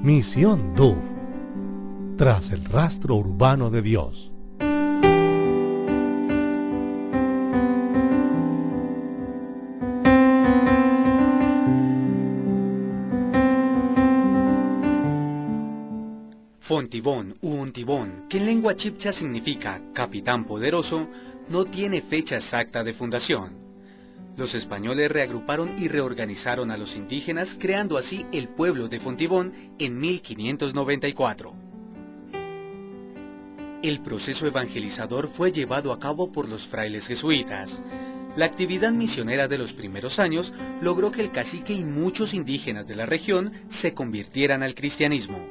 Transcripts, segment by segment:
Misión DUF, tras el rastro urbano de Dios. Fontibón u Ontibón, que en lengua chibcha significa capitán poderoso, no tiene fecha exacta de fundación. Los españoles reagruparon y reorganizaron a los indígenas, creando así el pueblo de Fontibón en 1594. El proceso evangelizador fue llevado a cabo por los frailes jesuitas. La actividad misionera de los primeros años logró que el cacique y muchos indígenas de la región se convirtieran al cristianismo.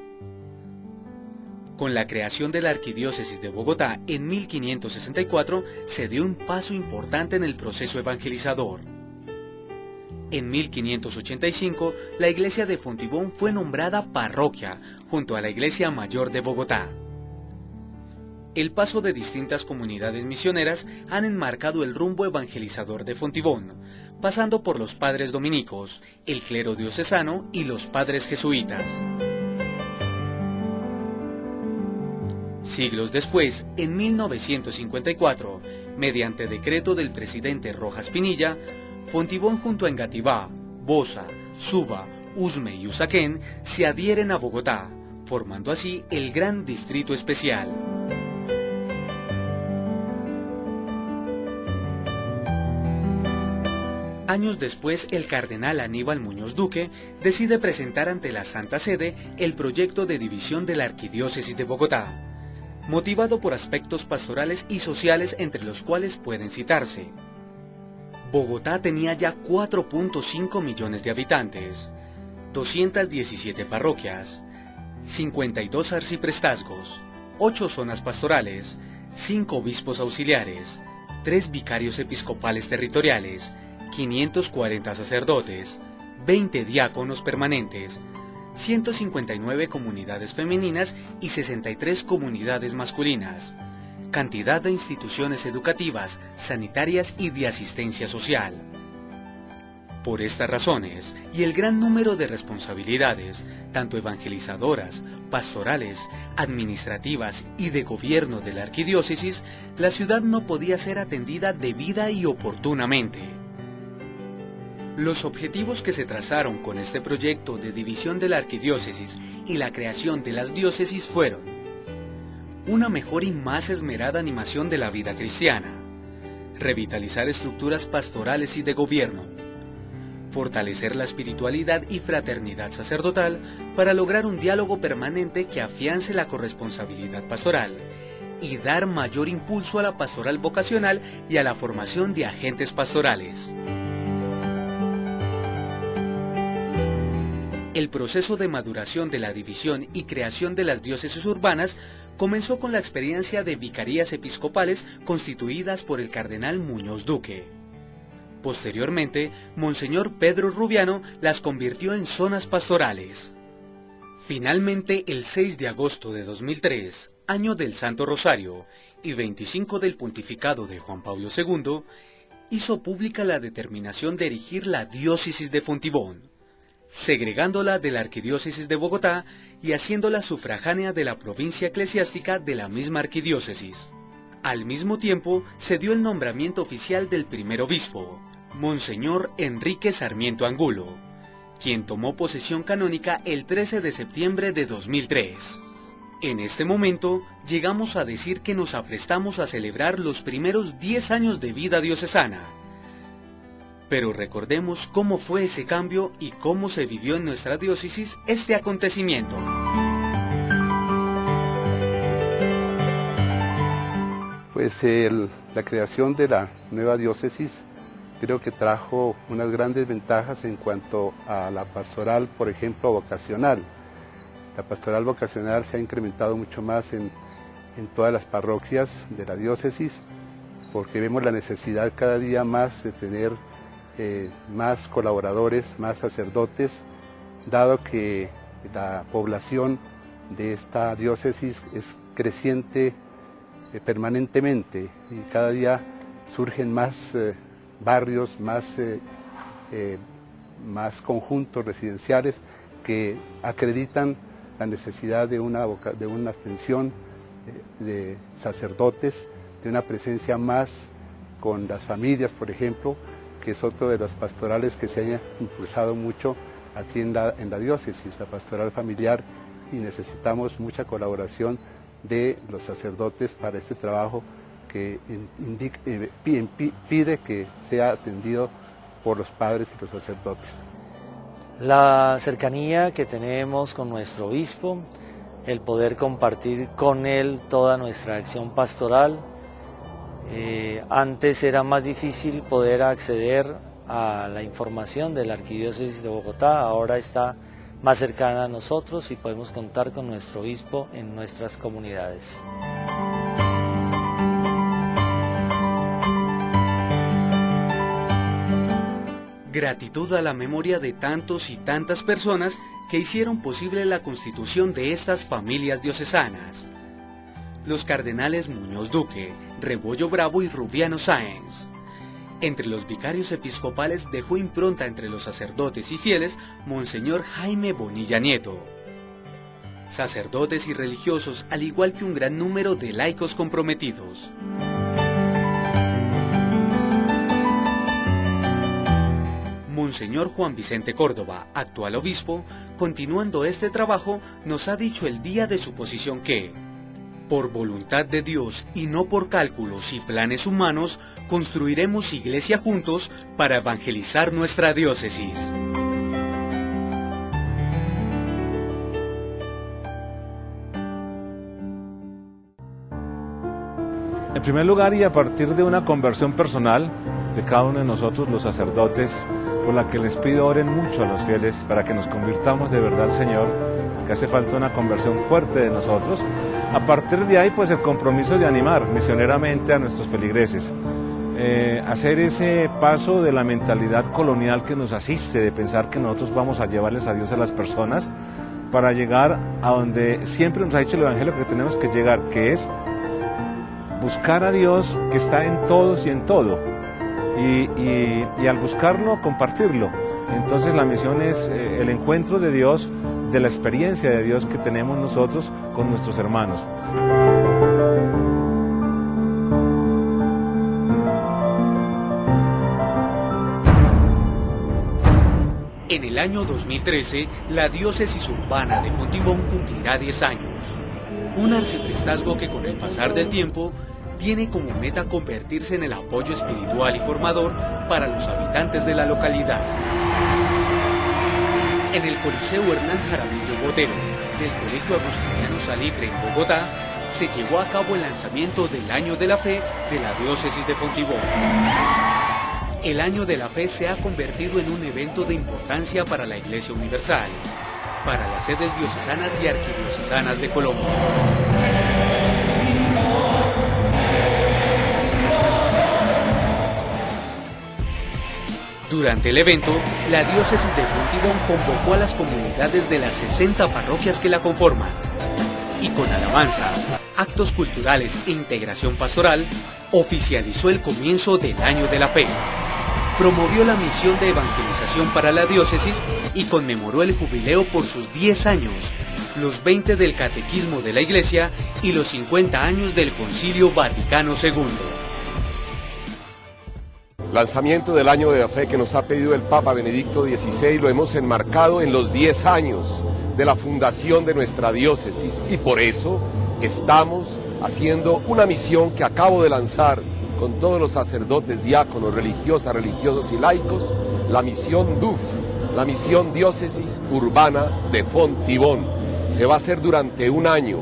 Con la creación de la Arquidiócesis de Bogotá en 1564 se dio un paso importante en el proceso evangelizador. En 1585, la iglesia de Fontibón fue nombrada parroquia junto a la Iglesia Mayor de Bogotá. El paso de distintas comunidades misioneras han enmarcado el rumbo evangelizador de Fontibón, pasando por los padres dominicos, el clero diocesano y los padres jesuitas. Siglos después, en 1954, mediante decreto del presidente Rojas Pinilla, Fontibón junto a Engativá, Bosa, Suba, Usme y Usaquén se adhieren a Bogotá, formando así el Gran Distrito Especial. Años después, el cardenal Aníbal Muñoz Duque decide presentar ante la Santa Sede el proyecto de división de la Arquidiócesis de Bogotá, motivado por aspectos pastorales y sociales entre los cuales pueden citarse. Bogotá tenía ya 4.5 millones de habitantes, 217 parroquias, 52 arciprestazgos, 8 zonas pastorales, 5 obispos auxiliares, 3 vicarios episcopales territoriales, 540 sacerdotes, 20 diáconos permanentes, 159 comunidades femeninas y 63 comunidades masculinas, cantidad de instituciones educativas, sanitarias y de asistencia social. Por estas razones, y el gran número de responsabilidades, tanto evangelizadoras, pastorales, administrativas y de gobierno de la arquidiócesis, la ciudad no podía ser atendida debida y oportunamente. Los objetivos que se trazaron con este proyecto de división de la arquidiócesis y la creación de las diócesis fueron: una mejor y más esmerada animación de la vida cristiana, revitalizar estructuras pastorales y de gobierno, fortalecer la espiritualidad y fraternidad sacerdotal para lograr un diálogo permanente que afiance la corresponsabilidad pastoral y dar mayor impulso a la pastoral vocacional y a la formación de agentes pastorales. El proceso de maduración de la división y creación de las diócesis urbanas comenzó con la experiencia de vicarías episcopales constituidas por el cardenal Muñoz Duque. Posteriormente, Monseñor Pedro Rubiano las convirtió en zonas pastorales. Finalmente, el 6 de agosto de 2003, año del Santo Rosario y 25 del pontificado de Juan Pablo II, hizo pública la determinación de erigir la diócesis de Fontibón, segregándola de la Arquidiócesis de Bogotá y haciéndola sufragánea de la provincia eclesiástica de la misma arquidiócesis. Al mismo tiempo, se dio el nombramiento oficial del primer obispo, Monseñor Enrique Sarmiento Angulo, quien tomó posesión canónica el 13 de septiembre de 2003. En este momento, llegamos a decir que nos aprestamos a celebrar los primeros 10 años de vida diocesana. Pero recordemos cómo fue ese cambio y cómo se vivió en nuestra diócesis este acontecimiento. Pues la creación de la nueva diócesis creo que trajo unas grandes ventajas en cuanto a la pastoral, por ejemplo, vocacional. La pastoral vocacional se ha incrementado mucho más en todas las parroquias de la diócesis, porque vemos la necesidad cada día más de tener más colaboradores, más sacerdotes, dado que la población de esta diócesis es creciente permanentemente y cada día surgen más barrios, más conjuntos residenciales que acreditan la necesidad de una atención de sacerdotes, de una presencia más con las familias, por ejemplo, que es otro de los pastorales que se haya impulsado mucho aquí en la diócesis, la pastoral familiar, y necesitamos mucha colaboración de los sacerdotes para este trabajo que pide que sea atendido por los padres y los sacerdotes. La cercanía que tenemos con nuestro obispo, el poder compartir con él toda nuestra acción pastoral. Antes era más difícil poder acceder a la información de la Arquidiócesis de Bogotá, ahora está más cercana a nosotros y podemos contar con nuestro obispo en nuestras comunidades. Gratitud a la memoria de tantos y tantas personas que hicieron posible la constitución de estas familias diocesanas. Los cardenales Muñoz Duque, Rebollo Bravo y Rubiano Sáenz. Entre los vicarios episcopales dejó impronta entre los sacerdotes y fieles Monseñor Jaime Bonilla Nieto. Sacerdotes y religiosos, al igual que un gran número de laicos comprometidos. Monseñor Juan Vicente Córdoba, actual obispo, continuando este trabajo, nos ha dicho el día de su posición que, por voluntad de Dios y no por cálculos y planes humanos, construiremos iglesia juntos para evangelizar nuestra diócesis. En primer lugar, y a partir de una conversión personal de cada uno de nosotros, los sacerdotes, por la que les pido oren mucho a los fieles para que nos convirtamos de verdad al Señor, que hace falta una conversión fuerte de nosotros. A partir de ahí, pues el compromiso de animar misioneramente a nuestros feligreses, hacer ese paso de la mentalidad colonial que nos asiste, de pensar que nosotros vamos a llevarles a Dios a las personas, para llegar a donde siempre nos ha dicho el Evangelio que tenemos que llegar, que es buscar a Dios que está en todos y en todo, y al buscarlo, compartirlo. Entonces la misión es el encuentro de Dios, de la experiencia de Dios que tenemos nosotros con nuestros hermanos. En el año 2013, la diócesis urbana de Fontibón cumplirá 10 años. Un arciprestazgo que con el pasar del tiempo tiene como meta convertirse en el apoyo espiritual y formador para los habitantes de la localidad. En el Coliseo Hernán Jaramillo Botero del Colegio Agustiniano Salitre en Bogotá, se llevó a cabo el lanzamiento del Año de la Fe de la Diócesis de Fontibón. El Año de la Fe se ha convertido en un evento de importancia para la Iglesia Universal, para las sedes diocesanas y arquidiocesanas de Colombia. Durante el evento, la diócesis de Fontibón convocó a las comunidades de las 60 parroquias que la conforman y con alabanza, actos culturales e integración pastoral, oficializó el comienzo del Año de la Fe. Promovió la misión de evangelización para la diócesis y conmemoró el jubileo por sus 10 años, los 20 del Catecismo de la Iglesia y los 50 años del Concilio Vaticano II. Lanzamiento del Año de la Fe que nos ha pedido el Papa Benedicto XVI, lo hemos enmarcado en los 10 años de la fundación de nuestra diócesis y por eso estamos haciendo una misión que acabo de lanzar con todos los sacerdotes, diáconos, religiosas, religiosos y laicos, la misión DUF, la misión Diócesis Urbana de Fontibón. Se va a hacer durante un año,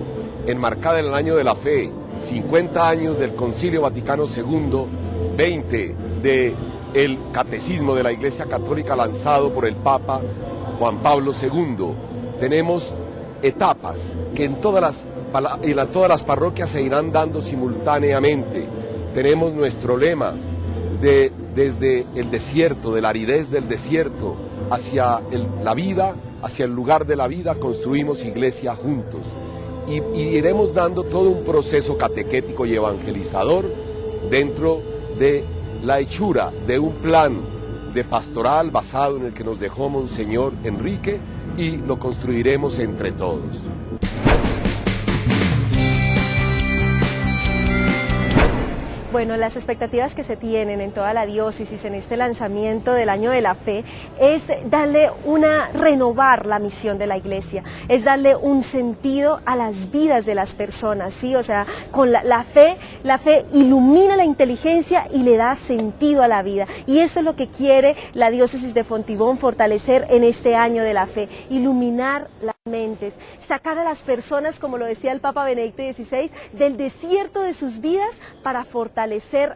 enmarcada en el Año de la Fe, 50 años del Concilio Vaticano II, 20 del Catecismo de la Iglesia Católica lanzado por el Papa Juan Pablo II. Tenemos etapas que en todas las parroquias se irán dando simultáneamente. Tenemos nuestro lema desde el desierto, de la aridez del desierto, hacia la vida, hacia el lugar de la vida, construimos iglesia juntos. Y iremos dando todo un proceso catequético y evangelizador dentro de la hechura de un plan de pastoral basado en el que nos dejó Monseñor Enrique, y lo construiremos entre todos. Bueno, las expectativas que se tienen en toda la diócesis en este lanzamiento del Año de la Fe es renovar la misión de la Iglesia, es darle un sentido a las vidas de las personas, ¿sí? O sea, con la fe ilumina la inteligencia y le da sentido a la vida. Y eso es lo que quiere la diócesis de Fontibón fortalecer en este Año de la Fe, iluminar las mentes, sacar a las personas, como lo decía el Papa Benedicto XVI, del desierto de sus vidas para fortalecer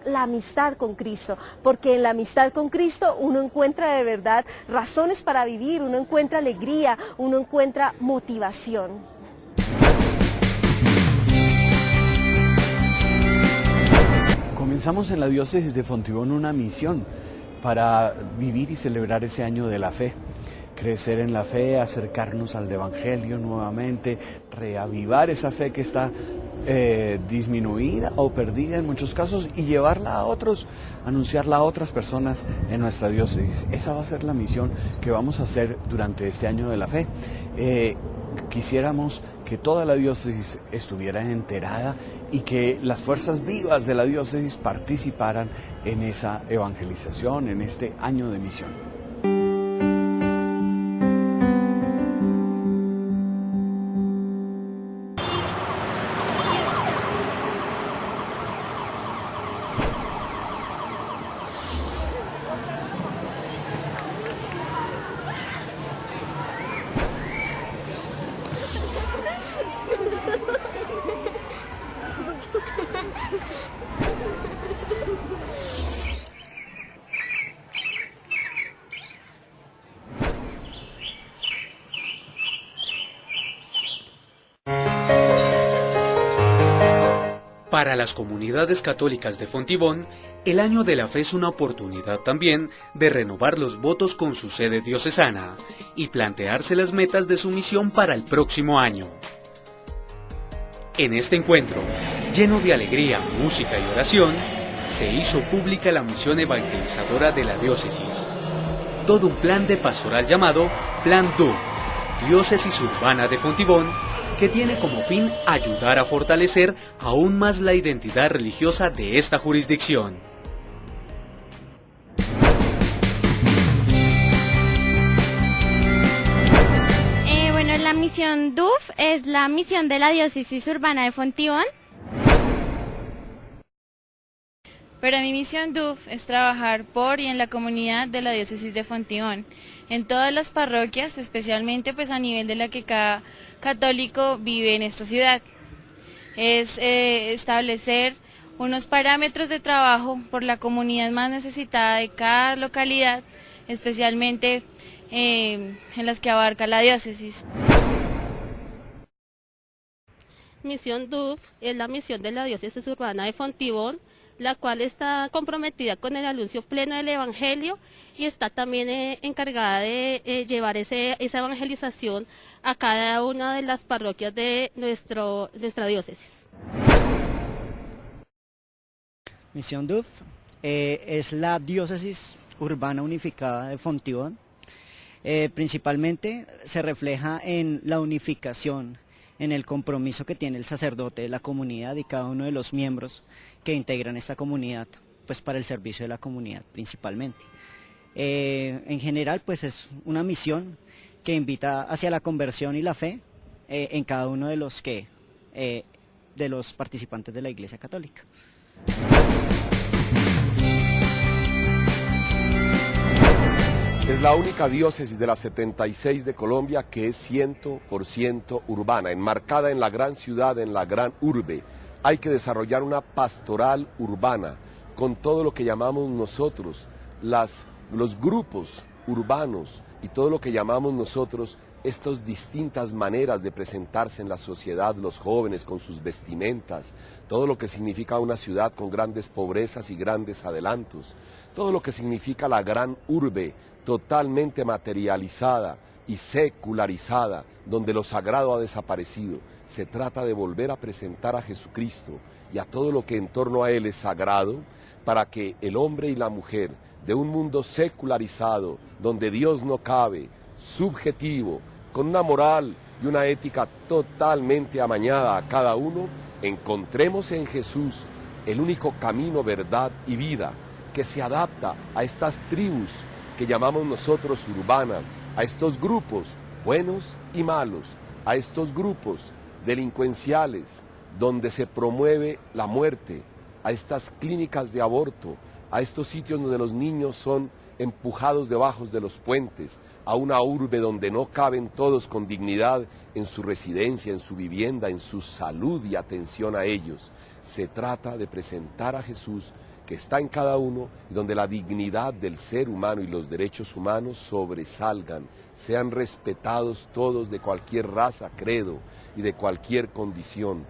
la amistad con Cristo, porque en la amistad con Cristo uno encuentra de verdad razones para vivir, uno encuentra alegría, uno encuentra motivación. Comenzamos en la diócesis de Fontibón una misión para vivir y celebrar ese Año de la Fe. Crecer en la fe, acercarnos al Evangelio nuevamente, reavivar esa fe que está disminuida o perdida en muchos casos y llevarla a otros, anunciarla a otras personas en nuestra diócesis. Esa va a ser la misión que vamos a hacer durante este Año de la Fe. Quisiéramos que toda la diócesis estuviera enterada y que las fuerzas vivas de la diócesis participaran en esa evangelización, en este año de misión. Para las comunidades católicas de Fontibón, el Año de la Fe es una oportunidad también de renovar los votos con su sede diocesana y plantearse las metas de su misión para el próximo año. En este encuentro, lleno de alegría, música y oración, se hizo pública la misión evangelizadora de la diócesis. Todo un plan de pastoral llamado Plan DUF, Diócesis Urbana de Fontibón, que tiene como fin ayudar a fortalecer aún más la identidad religiosa de esta jurisdicción. Bueno, la misión DUF es la misión de la Diócesis Urbana de Fontibón. Pero mi misión DUF es trabajar por y en la comunidad de la diócesis de Fontibón, en todas las parroquias, especialmente pues a nivel de la que cada católico vive en esta ciudad. Es establecer unos parámetros de trabajo por la comunidad más necesitada de cada localidad, especialmente en las que abarca la diócesis. Misión DUF es la misión de la Diócesis Urbana de Fontibón, la cual está comprometida con el anuncio pleno del Evangelio y está también encargada de llevar esa evangelización a cada una de las parroquias de nuestra diócesis. Misión DUF es la Diócesis Urbana Unificada de Fontibón. Principalmente se refleja en la unificación, en el compromiso que tiene el sacerdote de la comunidad y cada uno de los miembros que integran esta comunidad, pues para el servicio de la comunidad principalmente. En general, pues es una misión que invita hacia la conversión y la fe en cada uno de los participantes de la Iglesia Católica. Es la única diócesis de las 76 de Colombia que es 100% urbana, enmarcada en la gran ciudad, en la gran urbe. Hay que desarrollar una pastoral urbana con todo lo que llamamos nosotros, los grupos urbanos y todo lo que llamamos nosotros estas distintas maneras de presentarse en la sociedad, los jóvenes con sus vestimentas, todo lo que significa una ciudad con grandes pobrezas y grandes adelantos, todo lo que significa la gran urbe totalmente materializada y secularizada, donde lo sagrado ha desaparecido. Se trata de volver a presentar a Jesucristo y a todo lo que en torno a Él es sagrado, para que el hombre y la mujer de un mundo secularizado, donde Dios no cabe, subjetivo, con una moral y una ética totalmente amañada a cada uno, encontremos en Jesús el único camino, verdad y vida, que se adapta a estas tribus que llamamos nosotros urbanas, a estos grupos buenos y malos, a estos grupos delincuenciales, donde se promueve la muerte, a estas clínicas de aborto, a estos sitios donde los niños son empujados debajo de los puentes, a una urbe donde no caben todos con dignidad en su residencia, en su vivienda, en su salud y atención a ellos. Se trata de presentar a Jesús que está en cada uno y donde la dignidad del ser humano y los derechos humanos sobresalgan, sean respetados todos de cualquier raza, credo y de cualquier condición.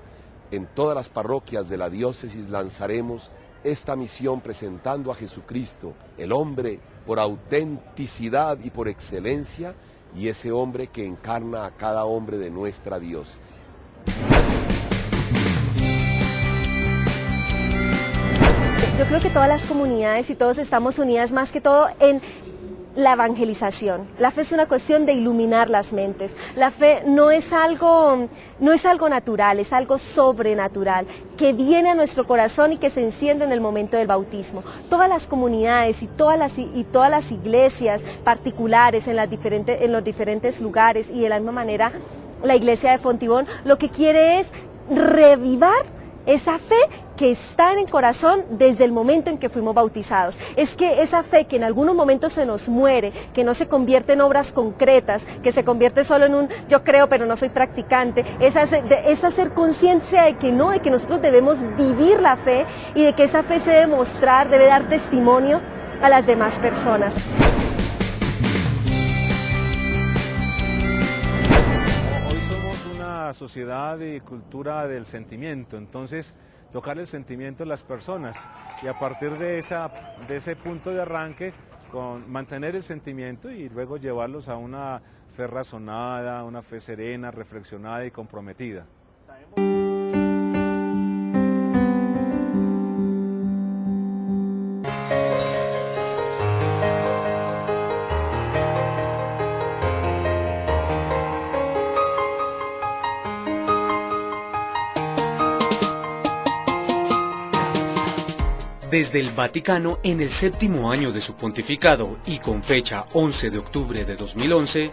En todas las parroquias de la diócesis lanzaremos esta misión presentando a Jesucristo, el hombre por autenticidad y por excelencia, y ese hombre que encarna a cada hombre de nuestra diócesis. Yo creo que todas las comunidades y todos estamos unidas más que todo en la evangelización. La fe es una cuestión de iluminar las mentes. La fe no es algo natural, es algo sobrenatural, que viene a nuestro corazón y que se enciende en el momento del bautismo. Todas las comunidades y todas las iglesias particulares en los diferentes lugares, y de la misma manera la iglesia de Fontibón, lo que quiere es revivar esa fe que está en el corazón desde el momento en que fuimos bautizados. Es que esa fe que en algunos momentos se nos muere, que no se convierte en obras concretas, que se convierte solo en un yo creo pero no soy practicante, es hacer conciencia de que no, de que nosotros debemos vivir la fe y de que esa fe se debe mostrar, debe dar testimonio a las demás personas. Sociedad y cultura del sentimiento, entonces tocar el sentimiento de las personas y a partir de ese punto de arranque mantener el sentimiento y luego llevarlos a una fe razonada, una fe serena, reflexionada y comprometida. Desde el Vaticano, en el 7º año de su pontificado y con fecha 11 de octubre de 2011,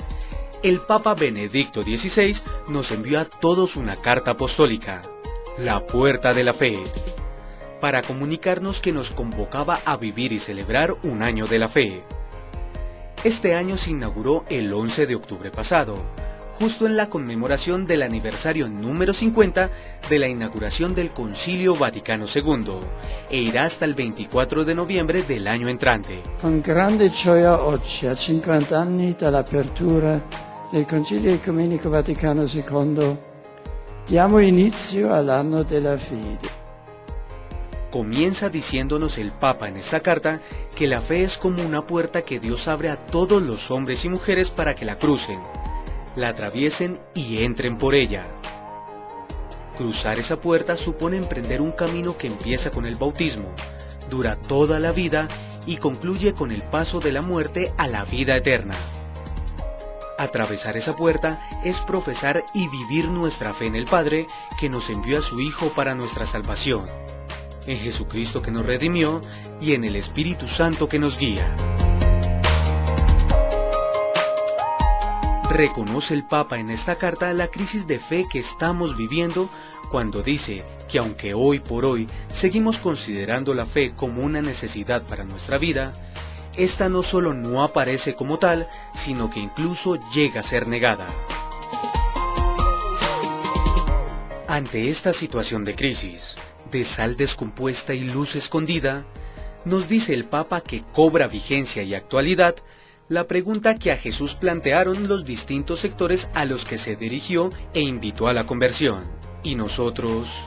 el Papa Benedicto XVI nos envió a todos una carta apostólica, La Puerta de la Fe, para comunicarnos que nos convocaba a vivir y celebrar un año de la fe. Este año se inauguró el 11 de octubre pasado, justo en la conmemoración del aniversario número 50 de la inauguración del Concilio Vaticano II, e irá hasta el 24 de noviembre del año entrante. Con grande gioia oggi, a 50 anni dall'apertura del Concilio Ecumenico Vaticano II, diamo inizio all'anno della fede. Comienza diciéndonos el Papa en esta carta que la fe es como una puerta que Dios abre a todos los hombres y mujeres para que la crucen, la atraviesen y entren por ella. Cruzar esa puerta supone emprender un camino que empieza con el bautismo, dura toda la vida y concluye con el paso de la muerte a la vida eterna. Atravesar esa puerta es profesar y vivir nuestra fe en el Padre que nos envió a su Hijo para nuestra salvación, en Jesucristo que nos redimió y en el Espíritu Santo que nos guía. Reconoce el Papa en esta carta la crisis de fe que estamos viviendo cuando dice que aunque hoy por hoy seguimos considerando la fe como una necesidad para nuestra vida, esta no solo no aparece como tal, sino que incluso llega a ser negada. Ante esta situación de crisis, de sal descompuesta y luz escondida, nos dice el Papa que cobra vigencia y actualidad la pregunta que a Jesús plantearon los distintos sectores a los que se dirigió e invitó a la conversión. ¿Y nosotros?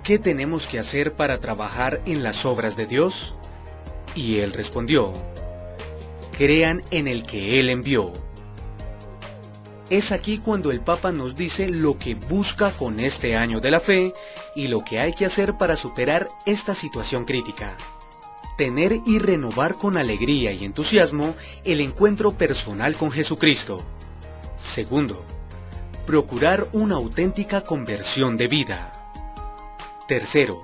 ¿Qué tenemos que hacer para trabajar en las obras de Dios? Y él respondió: crean en el que Él envió. Es aquí cuando el Papa nos dice lo que busca con este año de la fe y lo que hay que hacer para superar esta situación crítica. Tener y renovar con alegría y entusiasmo el encuentro personal con Jesucristo. Segundo, procurar una auténtica conversión de vida. Tercero,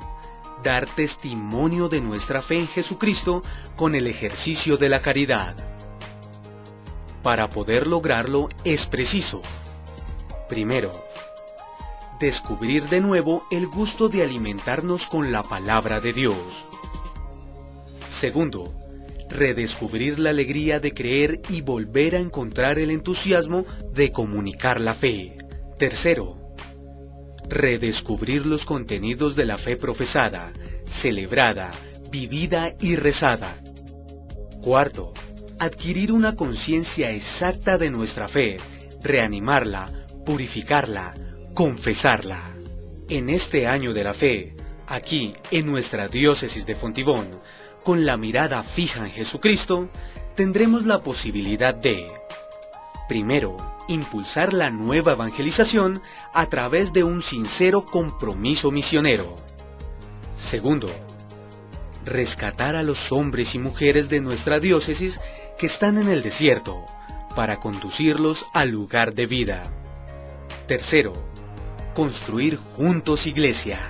dar testimonio de nuestra fe en Jesucristo con el ejercicio de la caridad. Para poder lograrlo es preciso: primero, descubrir de nuevo el gusto de alimentarnos con la palabra de Dios. Segundo, redescubrir la alegría de creer y volver a encontrar el entusiasmo de comunicar la fe. Tercero, redescubrir los contenidos de la fe profesada, celebrada, vivida y rezada. Cuarto, adquirir una conciencia exacta de nuestra fe, reanimarla, purificarla, confesarla. En este año de la fe, aquí en nuestra diócesis de Fontibón, con la mirada fija en Jesucristo, tendremos la posibilidad de: primero, impulsar la nueva evangelización a través de un sincero compromiso misionero. Segundo, rescatar a los hombres y mujeres de nuestra diócesis que están en el desierto, para conducirlos al lugar de vida. Tercero, construir juntos iglesia.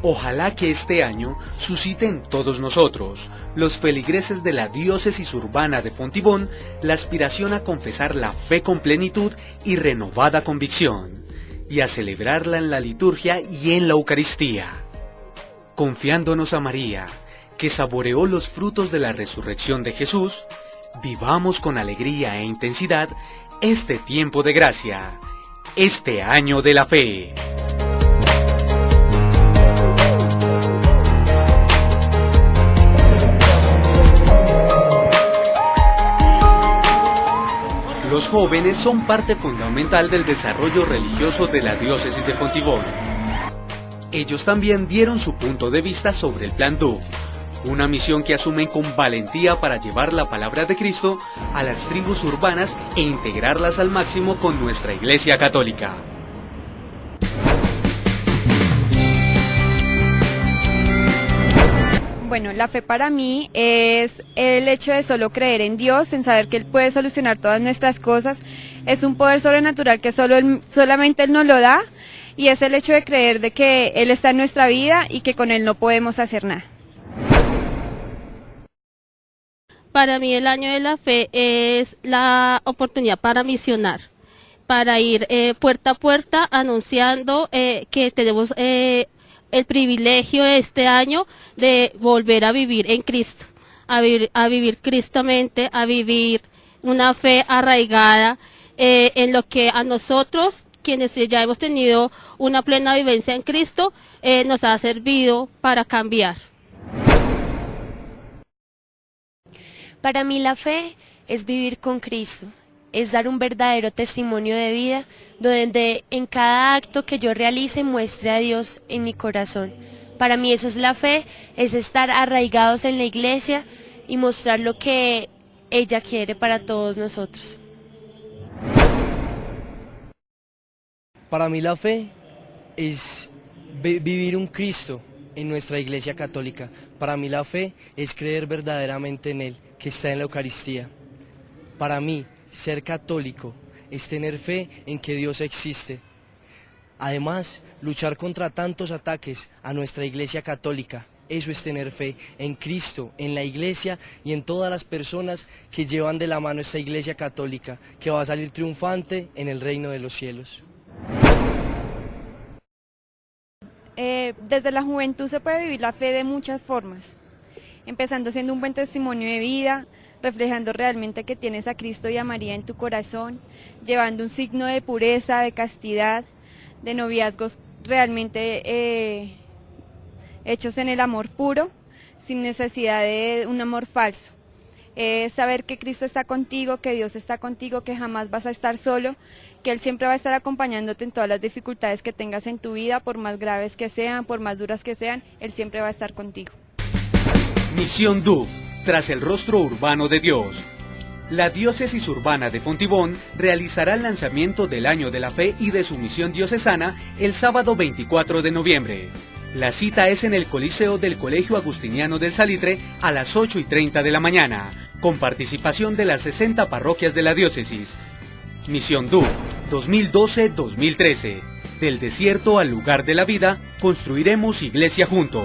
Ojalá que este año suscite en todos nosotros, los feligreses de la diócesis urbana de Fontibón, la aspiración a confesar la fe con plenitud y renovada convicción, y a celebrarla en la liturgia y en la Eucaristía. Confiándonos a María, que saboreó los frutos de la resurrección de Jesús, vivamos con alegría e intensidad este tiempo de gracia, este año de la fe. Los jóvenes son parte fundamental del desarrollo religioso de la diócesis de Fontibón. Ellos también dieron su punto de vista sobre el Plan DUF, una misión que asumen con valentía para llevar la palabra de Cristo a las tribus urbanas e integrarlas al máximo con nuestra Iglesia Católica. Bueno, la fe para mí es el hecho de solo creer en Dios, en saber que Él puede solucionar todas nuestras cosas. Es un poder sobrenatural que solamente Él nos lo da, y es el hecho de creer de que Él está en nuestra vida y que con Él no podemos hacer nada. Para mí el año de la fe es la oportunidad para misionar, para ir puerta a puerta anunciando que tenemos el privilegio de este año de volver a vivir en Cristo, a vivir cristamente, a vivir una fe arraigada en lo que a nosotros, quienes ya hemos tenido una plena vivencia en Cristo, nos ha servido para cambiar. Para mí la fe es vivir con Cristo, es dar un verdadero testimonio de vida, donde en cada acto que yo realice muestre a Dios en mi corazón. Para mí eso es la fe, es estar arraigados en la iglesia y mostrar lo que ella quiere para todos nosotros. Para mí la fe es vivir un Cristo en nuestra Iglesia Católica. Para mí la fe es creer verdaderamente en Él, que está en la Eucaristía. Para mí, ser católico es tener fe en que Dios existe. Además, luchar contra tantos ataques a nuestra Iglesia Católica, eso es tener fe en Cristo, en la Iglesia y en todas las personas que llevan de la mano esta Iglesia Católica, que va a salir triunfante en el reino de los cielos. Desde la juventud se puede vivir la fe de muchas formas, empezando siendo un buen testimonio de vida, reflejando realmente que tienes a Cristo y a María en tu corazón, llevando un signo de pureza, de castidad, de noviazgos realmente hechos en el amor puro, sin necesidad de un amor falso. Saber que Cristo está contigo, que Dios está contigo, que jamás vas a estar solo, que Él siempre va a estar acompañándote en todas las dificultades que tengas en tu vida, por más graves que sean, por más duras que sean, Él siempre va a estar contigo. Misión DUF, tras el rostro urbano de Dios. La diócesis urbana de Fontibón realizará el lanzamiento del Año de la Fe y de su misión diocesana el sábado 24 de noviembre. La cita es en el Coliseo del Colegio Agustiniano del Salitre a las 8:30 de la mañana, con participación de las 60 parroquias de la diócesis. Misión DUF 2012-2013. Del desierto al lugar de la vida, construiremos iglesia juntos.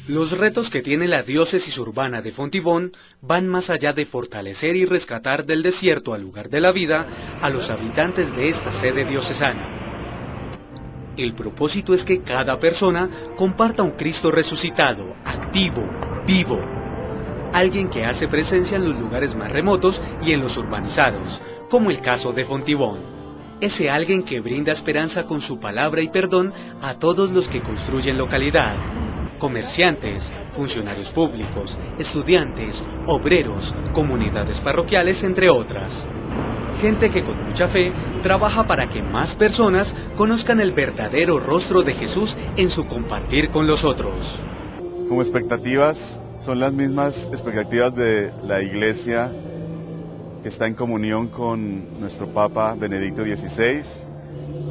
Los retos que tiene la diócesis urbana de Fontibón van más allá de fortalecer y rescatar del desierto al lugar de la vida a los habitantes de esta sede diocesana. El propósito es que cada persona comparta un Cristo resucitado, activo, vivo. Alguien que hace presencia en los lugares más remotos y en los urbanizados, como el caso de Fontibón. Ese alguien que brinda esperanza con su palabra y perdón a todos los que construyen localidad. Comerciantes, funcionarios públicos, estudiantes, obreros, comunidades parroquiales, entre otras. Gente que con mucha fe trabaja para que más personas conozcan el verdadero rostro de Jesús en su compartir con los otros. Como expectativas, son las mismas expectativas de la Iglesia que está en comunión con nuestro Papa Benedicto XVI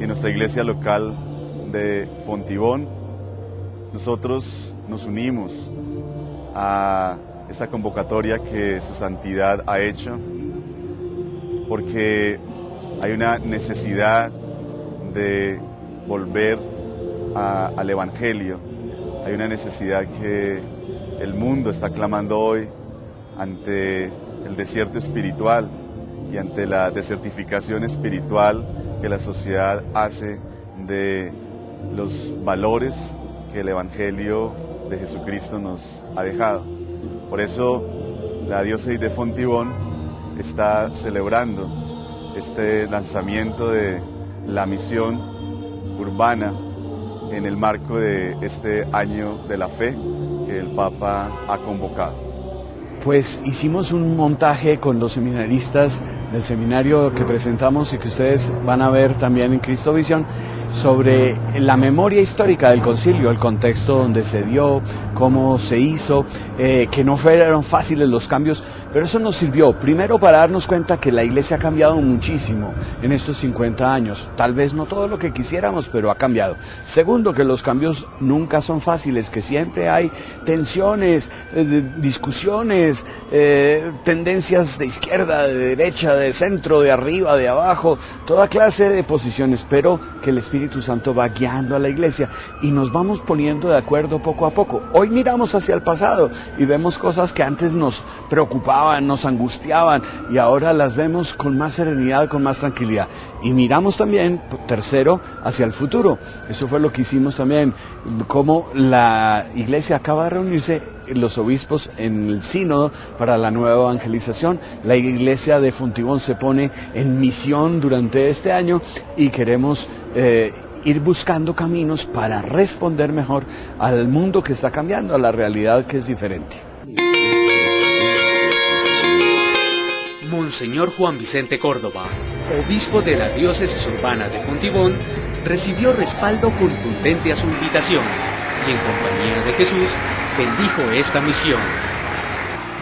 y nuestra Iglesia local de Fontibón. Nosotros nos unimos a esta convocatoria que su santidad ha hecho porque hay una necesidad de volver al Evangelio, hay una necesidad que el mundo está clamando hoy ante el desierto espiritual y ante la desertificación espiritual que la sociedad hace de los valores que el Evangelio de Jesucristo nos ha dejado. Por eso la diócesis de Fontibón está celebrando este lanzamiento de la misión urbana en el marco de este año de la fe que el Papa ha convocado. Pues hicimos un montaje con los seminaristas del seminario que presentamos y que ustedes van a ver también en Cristovisión sobre la memoria histórica del concilio, el contexto donde se dio, cómo se hizo, que no fueron fáciles los cambios, pero eso nos sirvió primero para darnos cuenta que la Iglesia ha cambiado muchísimo en estos 50 años, tal vez no todo lo que quisiéramos, pero ha cambiado. Segundo, que los cambios nunca son fáciles, que siempre hay tensiones, discusiones, tendencias de izquierda, de derecha, de centro, de arriba, de abajo, toda clase de posiciones, pero que el Espíritu Santo va guiando a la Iglesia y nos vamos poniendo de acuerdo poco a poco. Hoy miramos hacia el pasado y vemos cosas que antes nos preocupaban, nos angustiaban y ahora las vemos con más serenidad, con más tranquilidad. Y miramos también, tercero, hacia el futuro. Eso fue lo que hicimos también, como la Iglesia acaba de reunirse, los obispos en el sínodo para la nueva evangelización. La Iglesia de Fontibón se pone en misión durante este año y queremos ir buscando caminos para responder mejor al mundo que está cambiando, a la realidad que es diferente. Monseñor Juan Vicente Córdoba, obispo de la diócesis urbana de Fontibón, recibió respaldo contundente a su invitación y en compañía de Jesús bendijo esta misión.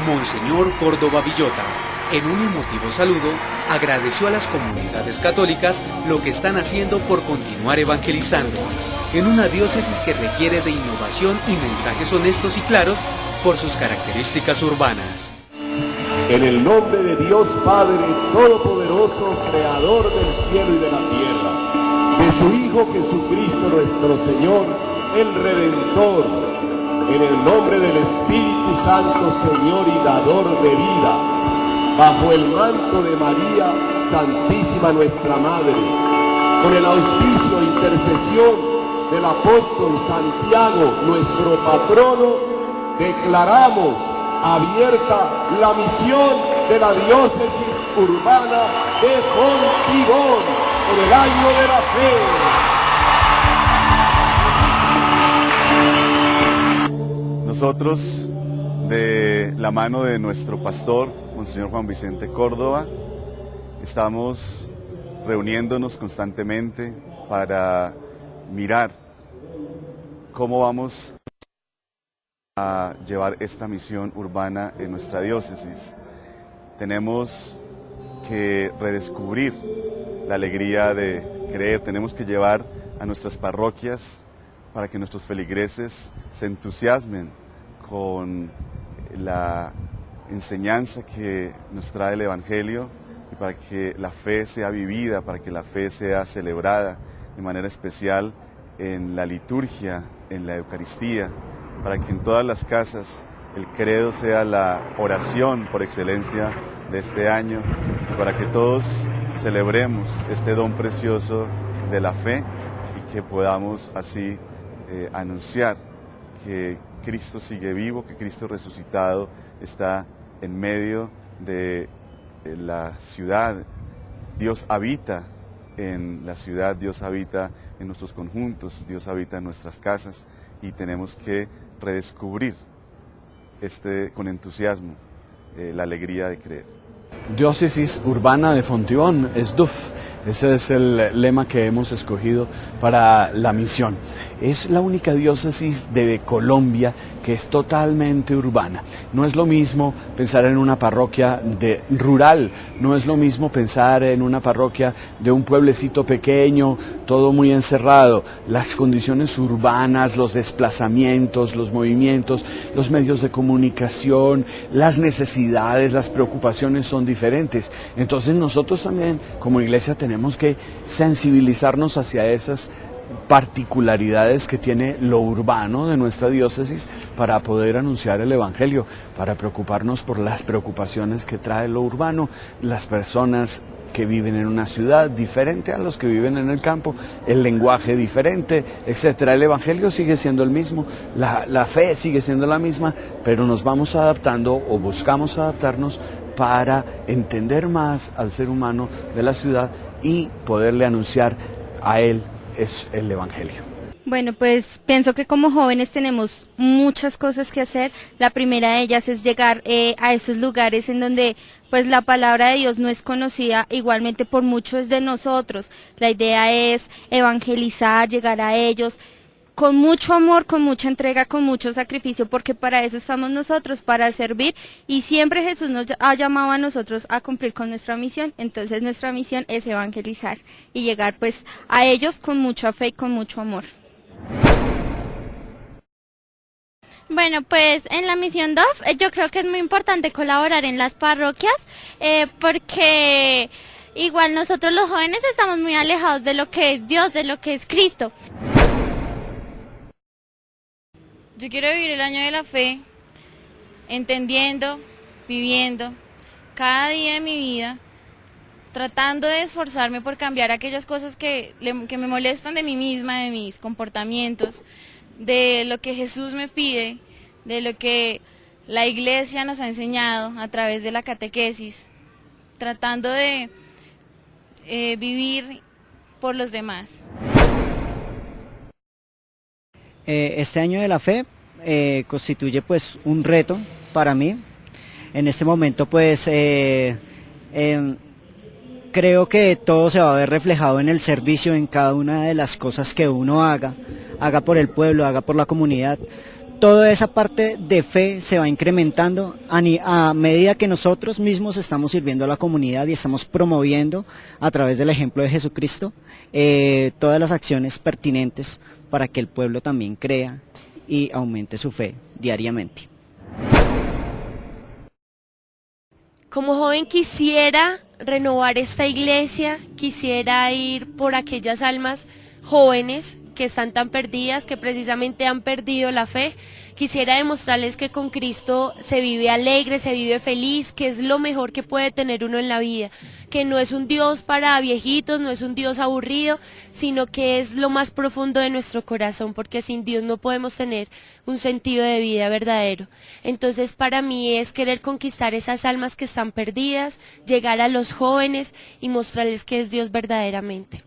Monseñor Córdoba Villota, en un emotivo saludo, agradeció a las comunidades católicas lo que están haciendo por continuar evangelizando en una diócesis que requiere de innovación y mensajes honestos y claros por sus características urbanas. En el nombre de Dios Padre Todopoderoso, Creador del cielo y de la tierra, de su Hijo Jesucristo nuestro Señor, el Redentor, en el nombre del Espíritu Santo, Señor y Dador de vida, bajo el manto de María Santísima nuestra Madre, con el auspicio e intercesión del apóstol Santiago, nuestro patrono, declaramos abierta la misión de la diócesis urbana de Fontibón en el año de la fe. Nosotros, de la mano de nuestro pastor, Monseñor Juan Vicente Córdoba, estamos reuniéndonos constantemente para mirar cómo vamos a llevar esta misión urbana en nuestra diócesis. Tenemos que redescubrir la alegría de creer, tenemos que llevar a nuestras parroquias para que nuestros feligreses se entusiasmen con la enseñanza que nos trae el Evangelio y para que la fe sea vivida, para que la fe sea celebrada de manera especial en la liturgia, en la Eucaristía, para que en todas las casas el credo sea la oración por excelencia de este año, para que todos celebremos este don precioso de la fe y que podamos así anunciar que Cristo sigue vivo, que Cristo resucitado está en medio de la ciudad. Dios habita en la ciudad, Dios habita en nuestros conjuntos, Dios habita en nuestras casas y tenemos que redescubrir con entusiasmo la alegría de creer. Diócesis Urbana de Fontibón es DUF, ese es el lema que hemos escogido para la misión. Es la única diócesis de Colombia que es totalmente urbana. No es lo mismo pensar en una parroquia rural, no es lo mismo pensar en una parroquia de un pueblecito pequeño, todo muy encerrado. Las condiciones urbanas, los desplazamientos, los movimientos, los medios de comunicación, las necesidades, las preocupaciones son diferentes. Entonces nosotros también como iglesia tenemos que sensibilizarnos hacia esas particularidades que tiene lo urbano de nuestra diócesis para poder anunciar el Evangelio, para preocuparnos por las preocupaciones que trae lo urbano, las personas que viven en una ciudad diferente a los que viven en el campo, el lenguaje diferente, etcétera. El Evangelio sigue siendo el mismo, la fe sigue siendo la misma, pero nos vamos adaptando o buscamos adaptarnos para entender más al ser humano de la ciudad y poderle anunciar a él es el Evangelio. Bueno, pues pienso que como jóvenes tenemos muchas cosas que hacer. La primera de ellas es llegar a esos lugares en donde pues la palabra de Dios no es conocida igualmente por muchos de nosotros. La idea es evangelizar, llegar a ellos con mucho amor, con mucha entrega, con mucho sacrificio, porque para eso estamos nosotros, para servir, y siempre Jesús nos ha llamado a nosotros a cumplir con nuestra misión. Entonces nuestra misión es evangelizar y llegar pues a ellos con mucha fe y con mucho amor. Bueno, pues en la misión DUF yo creo que es muy importante colaborar en las parroquias porque igual nosotros los jóvenes estamos muy alejados de lo que es Dios, de lo que es Cristo. Yo quiero vivir el año de la fe, entendiendo, viviendo cada día de mi vida, tratando de esforzarme por cambiar aquellas cosas que me molestan de mí misma, de mis comportamientos, de lo que Jesús me pide, de lo que la iglesia nos ha enseñado a través de la catequesis, tratando de vivir por los demás. Este año de la fe constituye pues un reto para mí. En este momento pues creo que todo se va a ver reflejado en el servicio, en cada una de las cosas que uno haga por el pueblo, haga por la comunidad. Toda esa parte de fe se va incrementando a medida que nosotros mismos estamos sirviendo a la comunidad y estamos promoviendo a través del ejemplo de Jesucristo todas las acciones pertinentes para que el pueblo también crea y aumente su fe diariamente. Como joven quisiera renovar esta iglesia, quisiera ir por aquellas almas jóvenes que están tan perdidas, que precisamente han perdido la fe. Quisiera demostrarles que con Cristo se vive alegre, se vive feliz, que es lo mejor que puede tener uno en la vida, que no es un Dios para viejitos, no es un Dios aburrido, sino que es lo más profundo de nuestro corazón, porque sin Dios no podemos tener un sentido de vida verdadero. Entonces para mí es querer conquistar esas almas que están perdidas, llegar a los jóvenes y mostrarles que es Dios verdaderamente.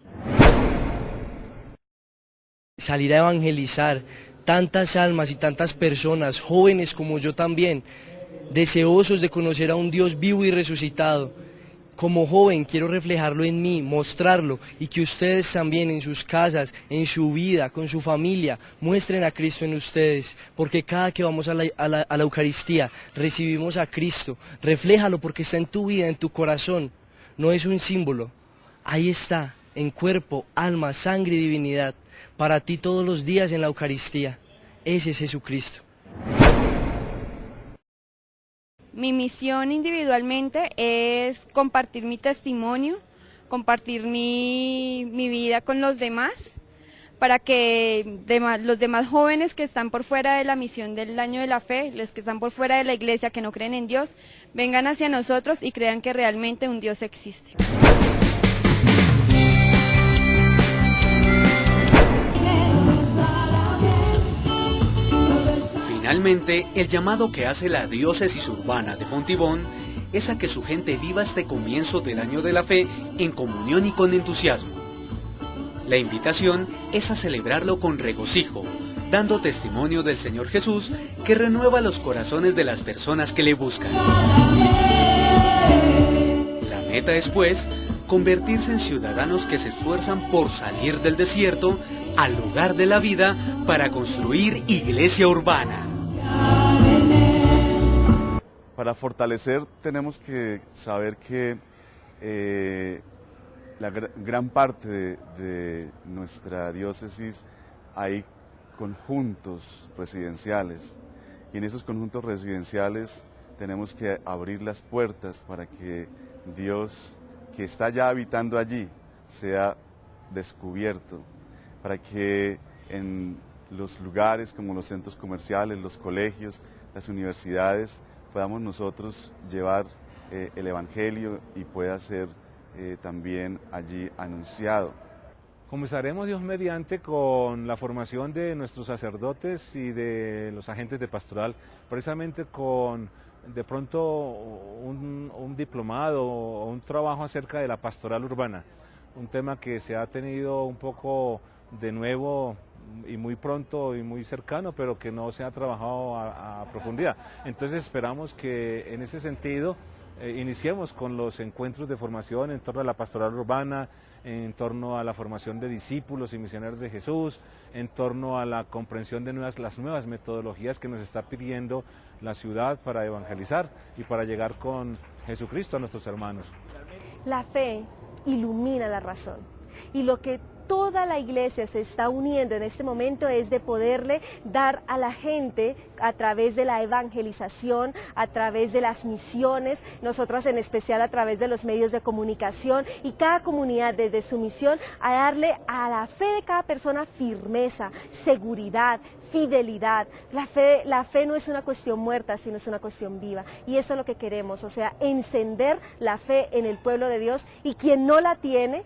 Salir a evangelizar tantas almas y tantas personas, jóvenes como yo también, deseosos de conocer a un Dios vivo y resucitado. Como joven quiero reflejarlo en mí, mostrarlo, y que ustedes también en sus casas, en su vida, con su familia, muestren a Cristo en ustedes, porque cada que vamos a la Eucaristía recibimos a Cristo. Refléjalo porque está en tu vida, en tu corazón, no es un símbolo, ahí está, en cuerpo, alma, sangre y divinidad, para ti todos los días en la Eucaristía. Ese es Jesucristo. Mi misión individualmente es compartir mi testimonio, compartir mi vida con los demás, para que los demás jóvenes que están por fuera de la misión del año de la fe, los que están por fuera de la iglesia, que no creen en Dios, vengan hacia nosotros y crean que realmente un Dios existe. Finalmente, el llamado que hace la diócesis urbana de Fontibón es a que su gente viva este comienzo del año de la fe en comunión y con entusiasmo. La invitación es a celebrarlo con regocijo, dando testimonio del Señor Jesús que renueva los corazones de las personas que le buscan. La meta es, pues, convertirse en ciudadanos que se esfuerzan por salir del desierto al lugar de la vida para construir iglesia urbana. Para fortalecer tenemos que saber que la gran parte de nuestra diócesis hay conjuntos residenciales, y en esos conjuntos residenciales tenemos que abrir las puertas para que Dios, que está ya habitando allí, sea descubierto, para que en los lugares como los centros comerciales, los colegios, las universidades, podamos nosotros llevar el Evangelio y pueda ser también allí anunciado. Comenzaremos, Dios mediante, con la formación de nuestros sacerdotes y de los agentes de pastoral, precisamente con de pronto un diplomado o un trabajo acerca de la pastoral urbana, un tema que se ha tenido un poco de nuevo y muy pronto y muy cercano, pero que no se ha trabajado a profundidad. Entonces esperamos que en ese sentido iniciemos con los encuentros de formación en torno a la pastoral urbana, en torno a la formación de discípulos y misioneros de Jesús, en torno a la comprensión de las nuevas metodologías que nos está pidiendo la ciudad para evangelizar y para llegar con Jesucristo a nuestros hermanos. La fe ilumina la razón, y lo que toda la iglesia se está uniendo en este momento es de poderle dar a la gente a través de la evangelización, a través de las misiones, nosotros en especial a través de los medios de comunicación, y cada comunidad desde su misión a darle a la fe de cada persona firmeza, seguridad, fidelidad. La fe no es una cuestión muerta, sino es una cuestión viva, y eso es lo que queremos, o sea, encender la fe en el pueblo de Dios, y quien no la tiene,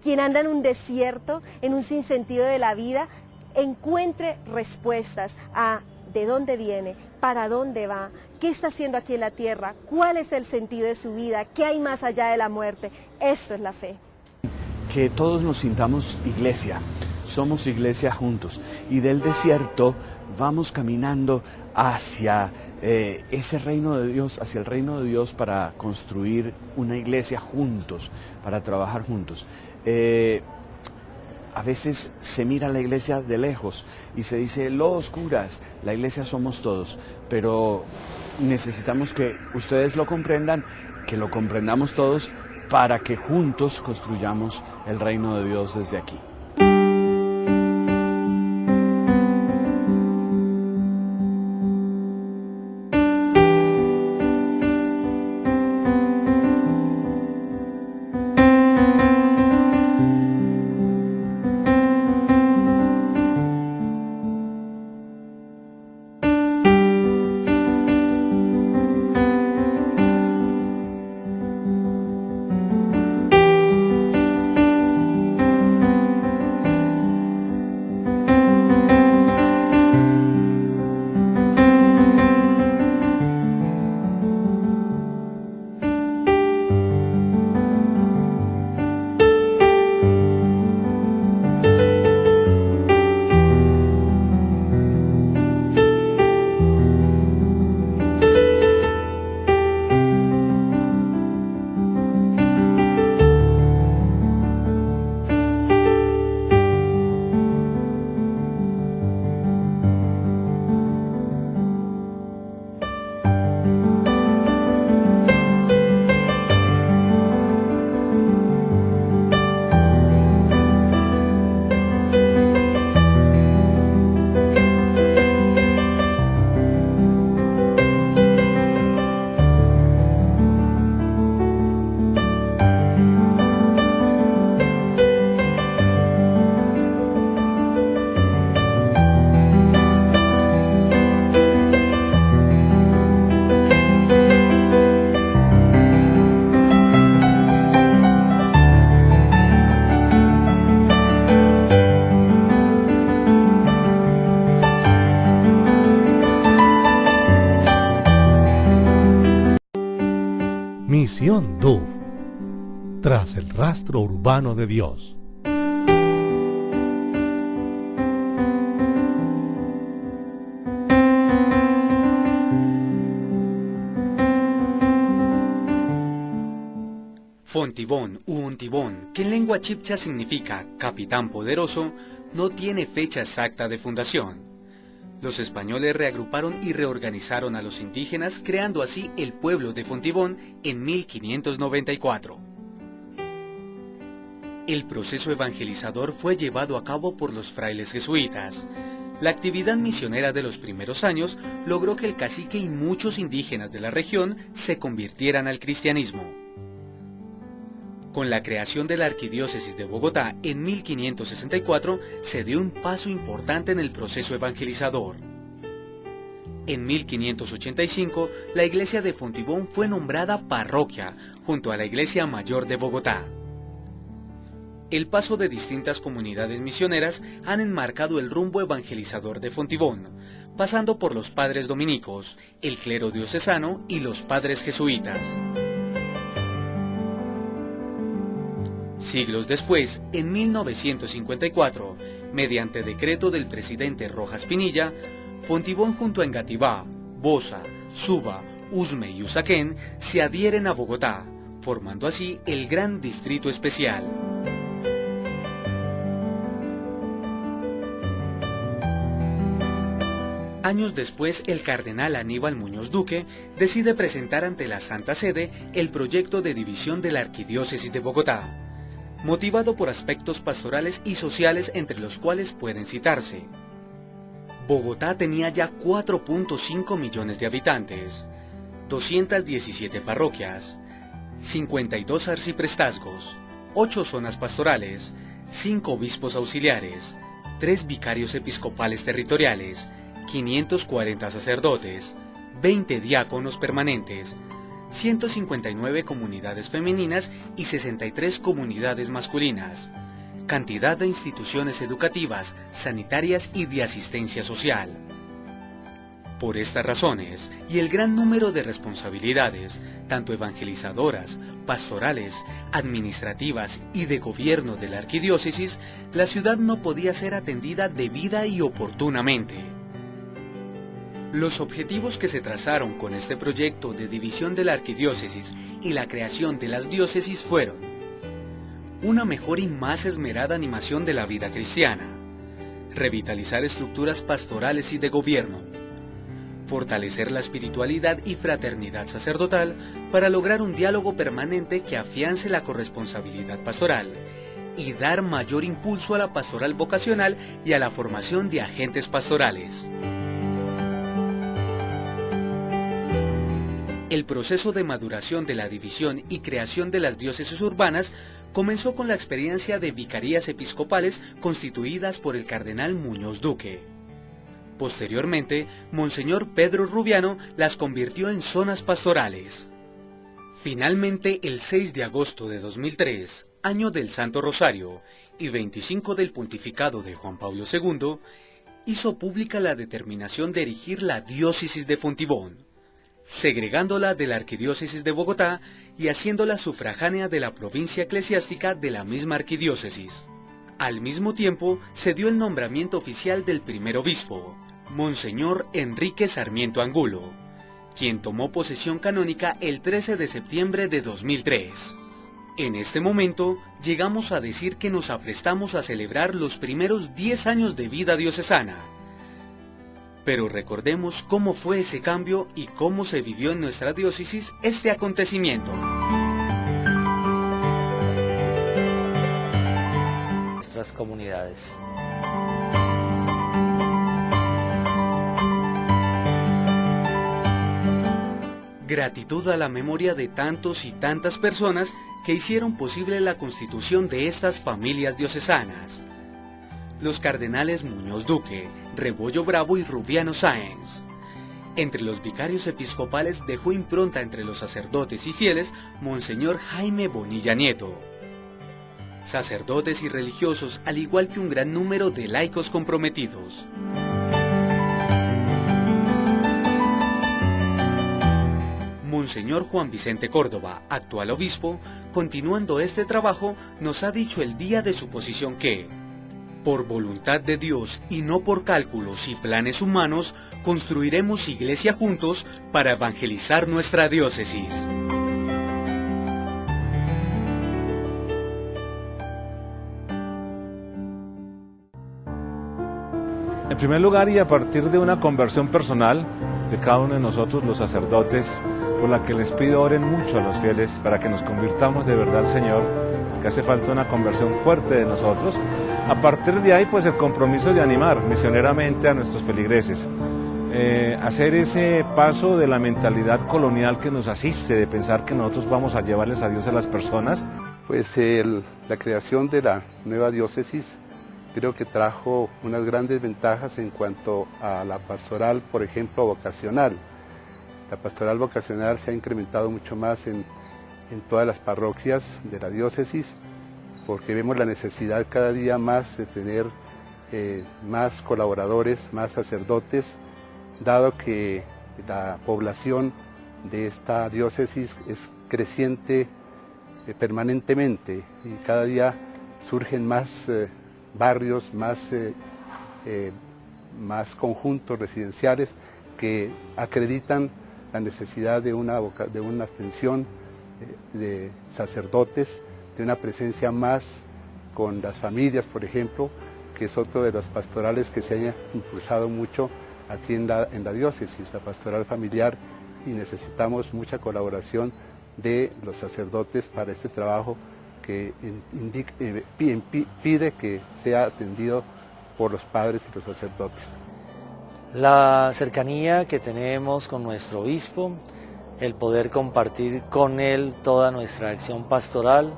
quien anda en un desierto, en un sinsentido de la vida, encuentre respuestas a de dónde viene, para dónde va, qué está haciendo aquí en la tierra, cuál es el sentido de su vida, qué hay más allá de la muerte. Esto es la fe. Que todos nos sintamos iglesia, somos iglesia juntos, y del desierto vamos caminando hacia ese reino de Dios, hacia el reino de Dios, para construir una iglesia juntos, para trabajar juntos. A veces se mira la iglesia de lejos y se dice, los curas, la iglesia somos todos, pero necesitamos que ustedes lo comprendan, que lo comprendamos todos, para que juntos construyamos el reino de Dios desde aquí. tras el rastro urbano de Dios. Fontibón u Ontibón, que en lengua chibcha significa capitán poderoso, no tiene fecha exacta de fundación. Los españoles reagruparon y reorganizaron a los indígenas, creando así el pueblo de Fontibón en 1594. El proceso evangelizador fue llevado a cabo por los frailes jesuitas. La actividad misionera de los primeros años logró que el cacique y muchos indígenas de la región se convirtieran al cristianismo. Con la creación de la Arquidiócesis de Bogotá en 1564 se dio un paso importante en el proceso evangelizador. En 1585, la iglesia de Fontibón fue nombrada parroquia junto a la Iglesia Mayor de Bogotá. El paso de distintas comunidades misioneras han enmarcado el rumbo evangelizador de Fontibón, pasando por los padres dominicos, el clero diocesano y los padres jesuitas. Siglos después, en 1954, mediante decreto del presidente Rojas Pinilla, Fontibón junto a Engativá, Bosa, Suba, Usme y Usaquén se adhieren a Bogotá, formando así el Gran Distrito Especial. Años después, el cardenal Aníbal Muñoz Duque decide presentar ante la Santa Sede el proyecto de división de la Arquidiócesis de Bogotá, motivado por aspectos pastorales y sociales entre los cuales pueden citarse. Bogotá tenía ya 4.5 millones de habitantes, 217 parroquias, 52 arciprestazgos, 8 zonas pastorales, 5 obispos auxiliares, 3 vicarios episcopales territoriales, 540 sacerdotes, 20 diáconos permanentes, 159 comunidades femeninas y 63 comunidades masculinas, cantidad de instituciones educativas, sanitarias y de asistencia social. Por estas razones, y el gran número de responsabilidades, tanto evangelizadoras, pastorales, administrativas y de gobierno de la arquidiócesis, la ciudad no podía ser atendida debida y oportunamente. Los objetivos que se trazaron con este proyecto de división de la arquidiócesis y la creación de las diócesis fueron: una mejor y más esmerada animación de la vida cristiana, revitalizar estructuras pastorales y de gobierno, fortalecer la espiritualidad y fraternidad sacerdotal para lograr un diálogo permanente que afiance la corresponsabilidad pastoral y dar mayor impulso a la pastoral vocacional y a la formación de agentes pastorales. El proceso de maduración de la división y creación de las diócesis urbanas comenzó con la experiencia de vicarías episcopales constituidas por el cardenal Muñoz Duque. Posteriormente, Monseñor Pedro Rubiano las convirtió en zonas pastorales. Finalmente, el 6 de agosto de 2003, año del Santo Rosario y 25 del pontificado de Juan Pablo II, hizo pública la determinación de erigir la diócesis de Fontibón, segregándola de la Arquidiócesis de Bogotá y haciéndola sufragánea de la provincia eclesiástica de la misma arquidiócesis. Al mismo tiempo, se dio el nombramiento oficial del primer obispo, Monseñor Enrique Sarmiento Angulo, quien tomó posesión canónica el 13 de septiembre de 2003. En este momento, llegamos a decir que nos aprestamos a celebrar los primeros 10 años de vida diocesana. Pero recordemos cómo fue ese cambio y cómo se vivió en nuestra diócesis este acontecimiento. Nuestras comunidades. Gratitud a la memoria de tantos y tantas personas que hicieron posible la constitución de estas familias diocesanas. Los cardenales Muñoz Duque, Rebollo Bravo y Rubiano Sáenz. Entre los vicarios episcopales dejó impronta entre los sacerdotes y fieles Monseñor Jaime Bonilla Nieto. Sacerdotes y religiosos, al igual que un gran número de laicos comprometidos. Monseñor Juan Vicente Córdoba, actual obispo, continuando este trabajo, nos ha dicho el día de su posición que, por voluntad de Dios y no por cálculos y planes humanos, construiremos iglesia juntos para evangelizar nuestra diócesis. En primer lugar, y a partir de una conversión personal de cada uno de nosotros, los sacerdotes, por la que les pido oren mucho a los fieles para que nos convirtamos de verdad al Señor, que hace falta una conversión fuerte de nosotros. A partir de ahí, pues el compromiso de animar misioneramente a nuestros feligreses, hacer ese paso de la mentalidad colonial que nos asiste, de pensar que nosotros vamos a llevarles a Dios a las personas. Pues la creación de la nueva diócesis creo que trajo unas grandes ventajas en cuanto a la pastoral, por ejemplo, vocacional. La pastoral vocacional se ha incrementado mucho más en todas las parroquias de la diócesis, porque vemos la necesidad cada día más de tener más colaboradores, más sacerdotes, dado que la población de esta diócesis es creciente permanentemente y cada día surgen más barrios, más conjuntos residenciales que acreditan la necesidad de una atención de sacerdotes, de una presencia más con las familias, por ejemplo, que es otro de los pastorales que se haya impulsado mucho aquí en la diócesis, la pastoral familiar, y necesitamos mucha colaboración de los sacerdotes para este trabajo que pide que sea atendido por los padres y los sacerdotes. La cercanía que tenemos con nuestro obispo, el poder compartir con él toda nuestra acción pastoral.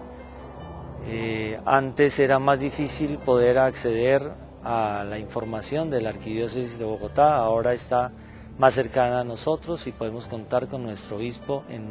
Antes era más difícil poder acceder a la información de la Arquidiócesis de Bogotá, ahora está más cercana a nosotros y podemos contar con nuestro obispo en